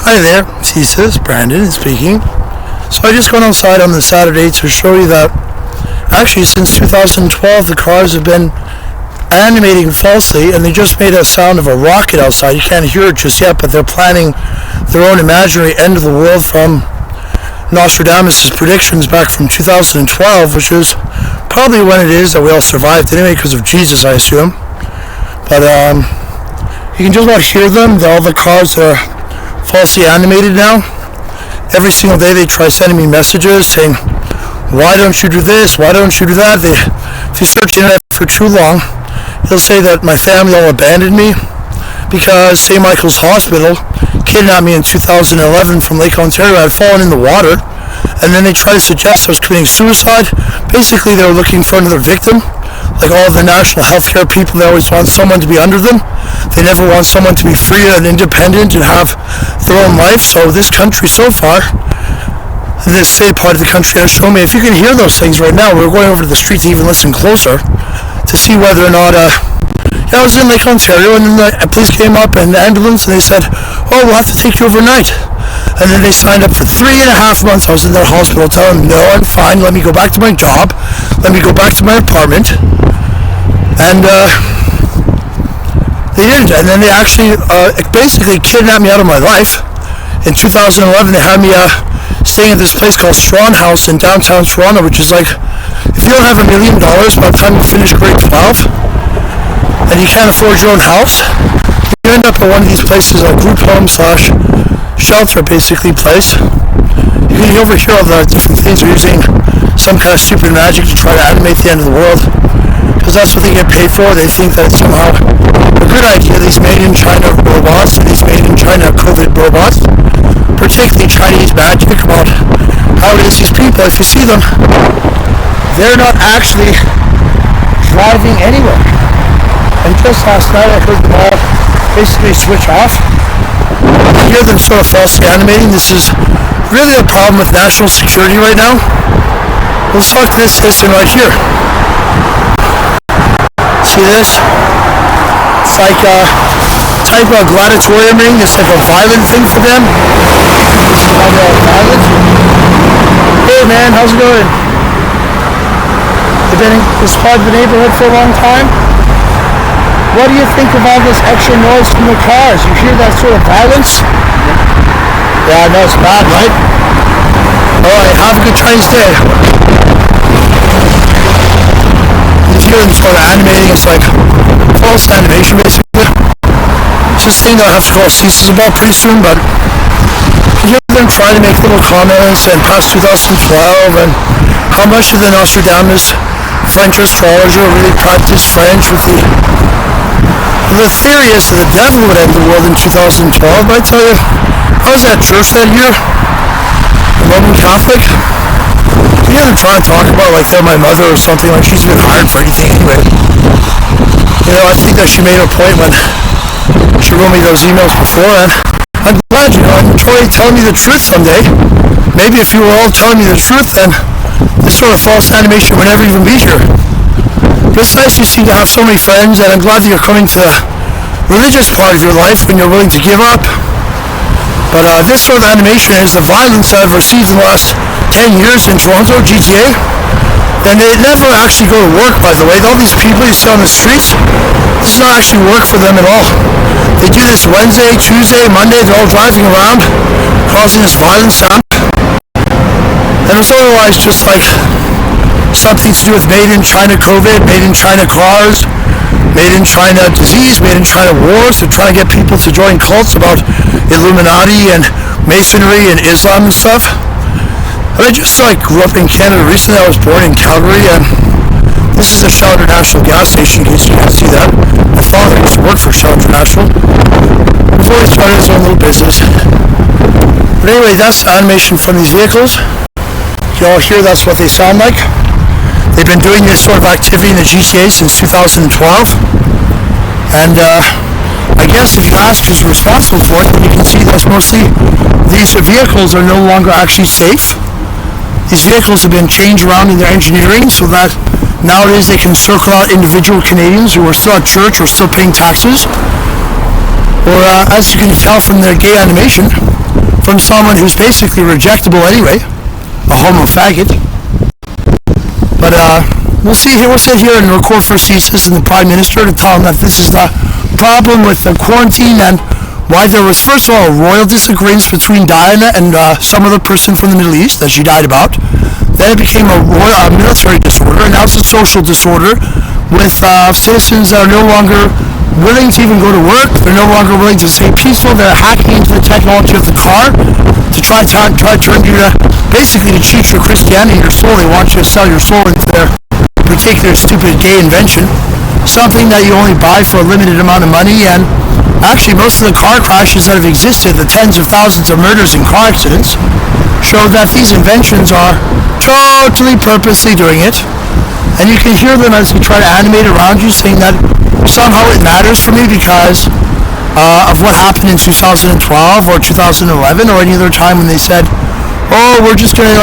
Hi there, Jesus, Brandon speaking. So I just went outside on the Saturday to show you that actually since 2012 the cars have been animating falsely, and they just made a sound of a rocket outside. You can't hear it just yet, but they're planning their own imaginary end of the world from Nostradamus' predictions back from 2012, which is probably when it is that we all survived anyway because of Jesus, I assume. But you can just about hear them. All the cars are falsely animated now. Every single day they try sending me messages saying, why don't you do this, why don't you do that? If you search the internet for too long, it'll say that my family all abandoned me because St. Michael's Hospital kidnapped me in 2011 from Lake Ontario. I'd fallen in the water, and then they tried to suggest I was committing suicide. Basically, they were looking for another victim. Like all of the national healthcare people, they always want someone to be under them. They never want someone to be free and independent and have their own life. So this country so far, this state part of the country has shown me, if you can hear those things right now, we're going over to the street to even listen closer to see whether or not, I was in Lake Ontario, and then the police came up and the ambulance, and they said, oh, we'll have to take you overnight. And then they signed up for 3.5 months. I was in that hospital telling them, no, I'm fine, let me go back to my job, let me go back to my apartment. And they didn't, and then they actually basically kidnapped me out of my life. In 2011, they had me staying at this place called Swan House in downtown Toronto, which is like, if you don't have $1 million by the time you finish grade 12, and you can't afford your own house, you end up at one of these places, a group home slash shelter basically place. You can overhear all the different things. They're using some kind of stupid magic to try to animate the end of the world, because that's what they get paid for. They think that it's somehow a good idea, these made in China robots, these made in China COVID robots, particularly Chinese magic, about how it is these people, if you see them, they're not actually driving anywhere. And just last night I heard them all basically switch off. I hear them sort of falsely animating. This is really a problem with national security right now. Let's talk to this citizen right here. See this? It's like a type of gladiatorium ring. It's like a violent thing for them. This is how they're all violent. Hey man, how's it going? You've been in this hard neighborhood for a long time? What do you think of all this extra noise from the cars? You hear that sort of violence? Yeah, I know it's bad, right? Alright, have a good Chinese day. You hear them sort of animating, it's like false animation basically. It's this thing that I'll have to call CSIS about pretty soon, but you hear them trying to make little comments and past 2012 and how much of the Nostradamus French astrologer really practiced French with the theory is that the devil would end the world in 2012, but I tell you, I was at church that year, a Roman Catholic. You know, trying to talk about like they're my mother or something, like she's been hired for anything anyway. You know, I think that she made her point when she wrote me those emails before, and I'm glad, you know, I enjoy telling me the truth someday. Maybe if you were all telling me the truth, then this sort of false animation would never even be here. But it's nice you seem to have so many friends, and I'm glad that you're coming to the religious part of your life when you're willing to give up. But this sort of animation is the violence that I've received in the last 10 years in Toronto, GTA. And they never actually go to work, by the way. All these people you see on the streets, this does not actually work for them at all. They do this Wednesday, Tuesday, Monday, they're all driving around, causing this violence sound. And it's otherwise just like something to do with made in China COVID, made in China cars, made in China disease, made in China wars. They're trying to get people to join cults about Illuminati and Masonry and Islam and stuff. And I just grew up in Canada recently. I was born in Calgary, and this is a Shell International gas station, in case you can't see that. My father used to work for Shell International before he started his own little business. But anyway, that's the animation from these vehicles. You all hear that's what they sound like. They've been doing this sort of activity in the GTA since 2012. And I guess if you ask who's responsible for it, you can see that's mostly these vehicles are no longer actually safe. These vehicles have been changed around in their engineering so that nowadays they can circle out individual Canadians who are still at church or still paying taxes. or as you can tell from their gay animation, from someone who's basically rejectable anyway, a homo faggot. But we'll sit here and record for CSIS and the Prime Minister to tell him that this is the problem with the quarantine and why there was, first of all, a royal disagreement between Diana and some other person from the Middle East that she died about. Then it became a military disorder, and now it's a social disorder with citizens that are no longer willing to even go to work. They're no longer willing to stay peaceful. They're hacking into the technology of the car to try to turn you to, basically to cheat your Christianity, your soul. They want you to sell your soul into their particular stupid gay invention, something that you only buy for a limited amount of money. And actually, most of the car crashes that have existed, the tens of thousands of murders and car accidents, show that these inventions are totally purposely doing it. And you can hear them as they try to animate around you, saying that somehow it matters for me because of what happened in 2012 or 2011 or any other time when they said, oh, we're just going to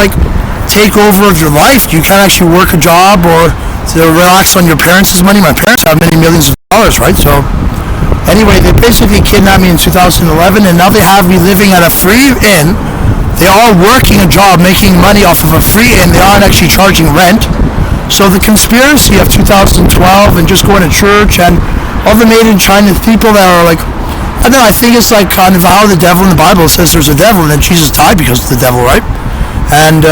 take over of your life. You can't actually work a job or to relax on your parents' money. My parents have many millions of dollars, right? So anyway, they basically kidnapped me in 2011, and now they have me living at a free inn. They are working a job, making money off of a free inn. They aren't actually charging rent. So the conspiracy of 2012 and just going to church and all the made in China people that are I don't know, I think it's kind of how the devil in the Bible says there's a devil and then Jesus died because of the devil, right? And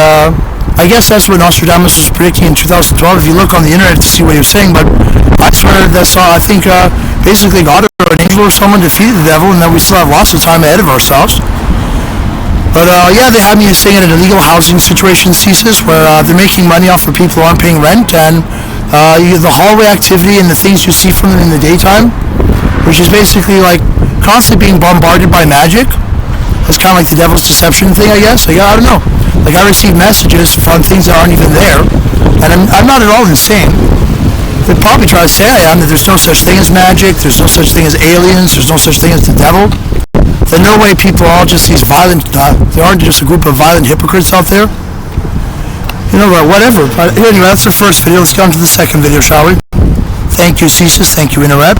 I guess that's what Nostradamus was predicting in 2012 if you look on the internet to see what he was saying. But I swear that's I think basically God or an angel or someone defeated the devil, and that we still have lots of time ahead of ourselves. But yeah, they had me staying in an illegal housing situation, CSIS, where they're making money off of people who aren't paying rent, and the hallway activity and the things you see from them in the daytime, which is basically constantly being bombarded by magic. It's kind of like the devil's deception thing, I guess. I don't know. I receive messages on things that aren't even there, and I'm not at all insane. They probably try to say I am, that there's no such thing as magic, there's no such thing as aliens, there's no such thing as the devil. There's no way people are all just these violent, they aren't just a group of violent hypocrites out there. You know what, whatever. But anyway, that's the first video. Let's get on to the second video, shall we? Thank you, CSIS. Thank you, InterWeb.